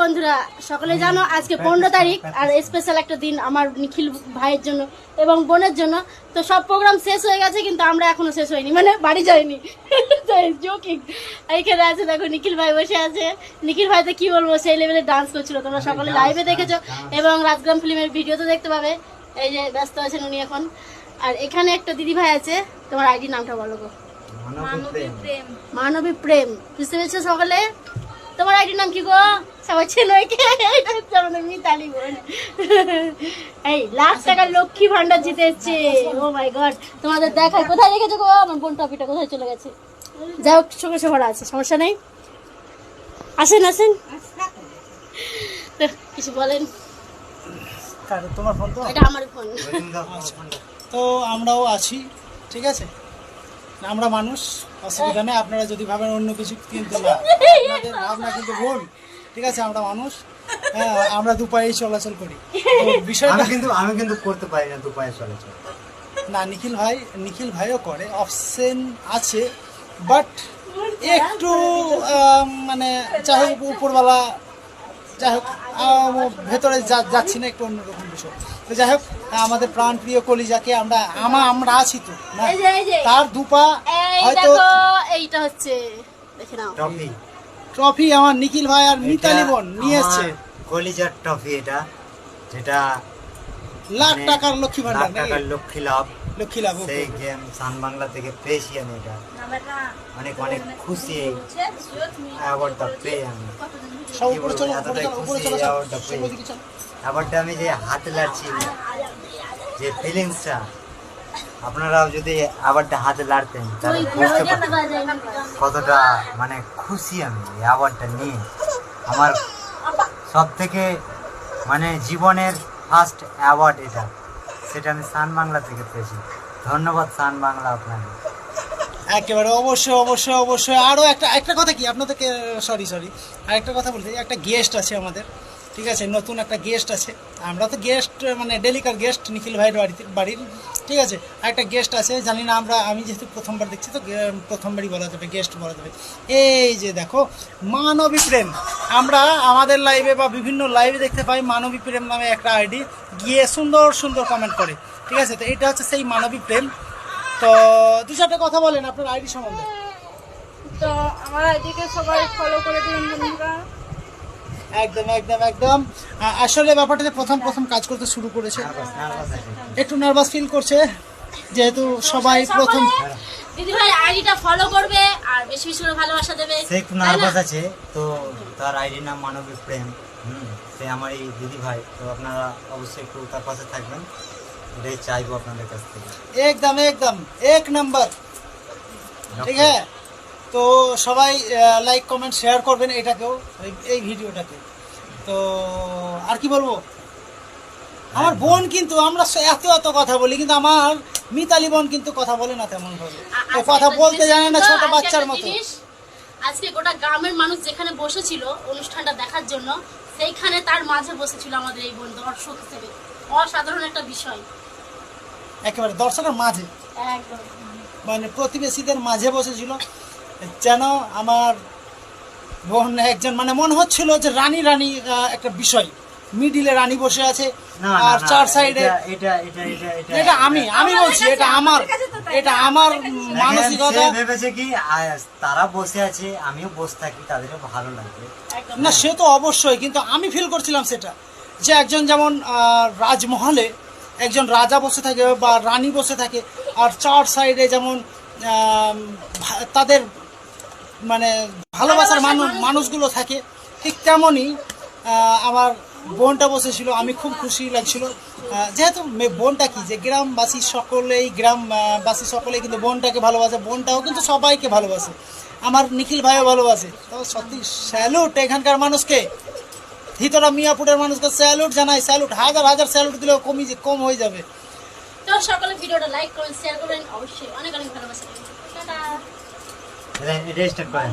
বন্ধুরা, সকলে জানো আজকে 15 তারিখ আর স্পেশাল একটা দিন আমার নিখিল ভাইয়ের জন্য এবং বোনের জন্য। তো সব প্রোগ্রাম শেষ হয়ে গেছে কিন্তু আমরা এখনো শেষ হয়নি, মানে বাড়ি যাইনি। জোকিং। এইখানে আছে দেখো নিখিল ভাই বসে আছে। নিখিল ভাই তো কি বলবো, সেই লেভেলে ডান্স করছিল, তোমরা সকলে লাইভে দেখেছো এবং রাজগ্রাম ফিল্মের ভিডিও তো দেখতে পাবে। এই যে ব্যস্ত আছেন উনি এখন। আর এখানে একটা দিদি ভাই আছে, তোমার আইডি নামটা বলো গো। মানবী প্রেম, বুঝতে পেরেছো সকলে? তোমার আইডির নাম কি গো? সবাই চেনো মিতালি বোন। এই লাখ টাকার লক্ষ্মী ভান্ডার জিতে এসছে। ও মাই গড, তোমাদের দেখায় কোথায় রেখেছো গো? আমার বোন টপিটা কোথায় চলে গেছে? যাই হোক, চোখে ভরা আছে, সমস্যা নেই। আসেন আসেন, কিছু বলেন। তোমার ফোন তো? এটা আমার ফোন। তো আমরাও আছি, ঠিক আছে, আমরা মানুষ, অসুবিধা নেই। আপনারা যদি ভাবেন অন্য কিছু, কিন্তু না, আপনাদের ভাবনা কিন্তু ভুল, ঠিক আছে। আমরা মানুষ, হ্যাঁ, আমরা দুপায়েই চলাচল করি। বিষয়টা আমি কিন্তু করতে পারি না দুপায়ে চলাচল। না, নিখিল ভাইও করে, অপশন আছে, বাট একটু মানে যাই হোক উপরওয়ালা, যাই হোক ভেতরে যাচ্ছি না, একটু অন্যরকম বিষয়। তো যাই হোক, আমাদের প্রাণ প্রিয় কলিজাকে আমরা আছি তো না, তার দুপা হয়তো এইটা হচ্ছে, দেখে নাও ট্রফি আমার নিখিল ভাই আর মিতালি বোন নিয়ে এসছে। কলিজার ট্রফি এটা, যেটা লাখ টাকার লক্ষ্মী ভান্ডার, টাকার লক্ষ্মী লাভ সেই গেম সান বাংলা থেকে পেয়েছি আমি। এটা অনেক অনেক খুশি, এই অ্যাওয়ার্ডটা পেয়ে আমি অ্যাওয়ার্ডটা আমি যে হাতে লাড়ছি, যে ফিলিংসটা, আপনারাও যদি অ্যাওয়ার্ডটা হাতে লাড়তেন তাহলে বুঝতে পারতেন কতটা মানে খুশি আমি অ্যাওয়ার্ডটা নিয়ে। আমার সব থেকে মানে জীবনের ফার্স্ট অ্যাওয়ার্ড এটা, সেটা আমি সান বাংলা থেকে পেয়েছি। ধন্যবাদ সান বাংলা আপনাকে। একেবারে অবশ্যই অবশ্যই অবশ্যই। আরও একটা কথা কি আপনাদেরকে, সরি আর একটা কথা বলতে, একটা গেস্ট আছে আমাদের, ঠিক আছে, নতুন একটা গেস্ট আছে। আমরা তো গেস্ট মানে ডেলিকার গেস্ট নিখিল ভাইয়ের বাড়ির, ঠিক আছে। আর একটা গেস্ট আছে, জানি না, আমি যেহেতু প্রথমবার দেখছি তো প্রথমবারই বলা যাবে, গেস্ট বলা যাবে। এই যে দেখো, মানবী প্রেম, আমরা আমাদের লাইভে বা বিভিন্ন লাইভে দেখতে পাই মানবী প্রেম নামে একটা আইডি গিয়ে সুন্দর সুন্দর কমেন্ট করে, ঠিক আছে। তো এটা হচ্ছে সেই মানবী প্রেম। তো দু চারটে কথা বলেন আপনার আইডি সম্বন্ধে। তো আমার আইডিকে সবাই ফলো করে দিন বন্ধুরা। একদম একদম একদম। আসলে ব্যাপারটাতে প্রথম কাজ করতে শুরু করেছে, একটু নার্ভাস ফিল করছে, যেহেতু সবাই প্রথম। দিদি ভাই আইডিটা ফলো করবে আর বেশি বেশি করে ভালোবাসা দেবে। সে একটু নার্ভাস আছে, তো তার আইডির নাম মানবী প্রেম। সে আমার এই দিদি ভাই, তো আপনারা অবশ্যই একটু তার পাশে থাকবেন, এটাই চাইবো আপনাদের কাছ থেকে। একদম একদম এক নাম্বার, ঠিক আছে। তো সবাই লাইক কমেন্ট শেয়ার করবেন এটাকেও, এই ভিডিওটাকে। তো আর কি বলবো, আমার বোন কিন্তু, আমরা এত কথা বলি, কিন্তু আমার মিতালি বোন কিন্তু কথা বলে না তেমন ভাবে, কথা বলতে জানে না, ছোট বাচ্চার মতো। আজকে গোটা গ্রামের মানুষ যেখানে বসেছিল অনুষ্ঠানটা দেখার জন্য, সেইখানে তার মাঝে বসেছিল আমাদের এই বোন দর্শক হিসেবে। অসাধারণ একটা বিষয়, একেবারে দর্শকের মাঝে, একদম মানে প্রতিবেশীদের মাঝে বসেছিল, যেন আমার বোন একজন, মানে মনে হচ্ছিল যে রানী একটা বিষয়, মিডিলে রানী বসে আছে আর চার সাইডে। এটা আমি বলছি, এটা আমার মানসিকতা। ভেবেছে কি তারা বসে আছে, আমিও বসে থাকি, তাদেরও ভালো লাগবে না, সে তো অবশ্যই, কিন্তু আমি ফিল করছিলাম সেটা, যে একজন যেমন রাজমহলে একজন রাজা বসে থাকে বা রানী বসে থাকে, আর চার সাইডে যেমন তাদের মানে ভালোবাসার মানুষগুলো থাকে, ঠিক তেমনই আমার বোনটা বসেছিল। আমি খুব খুশি লাগছিল, যেহেতু বোনটা কি, যে গ্রামবাসী সকলেই কিন্তু বোনটাকে ভালোবাসে, বোনটাও কিন্তু সবাইকে ভালোবাসে, আমার নিখিল ভাইও ভালোবাসে। তো সত্যি স্যালুট এখানকার মানুষকে, ভিতরা মিয়াপুরের মানুষকে স্যালুট জানাই, স্যালুট, হাজার স্যালুট দিলেও কম হয়ে যাবে। তো সকলে ভিডিওটা লাইক করবেন, শেয়ার করবেন, অবশ্যই অনেক ভালোবাসা দেবেন। টাটা। এটা স্টার্ট করেন।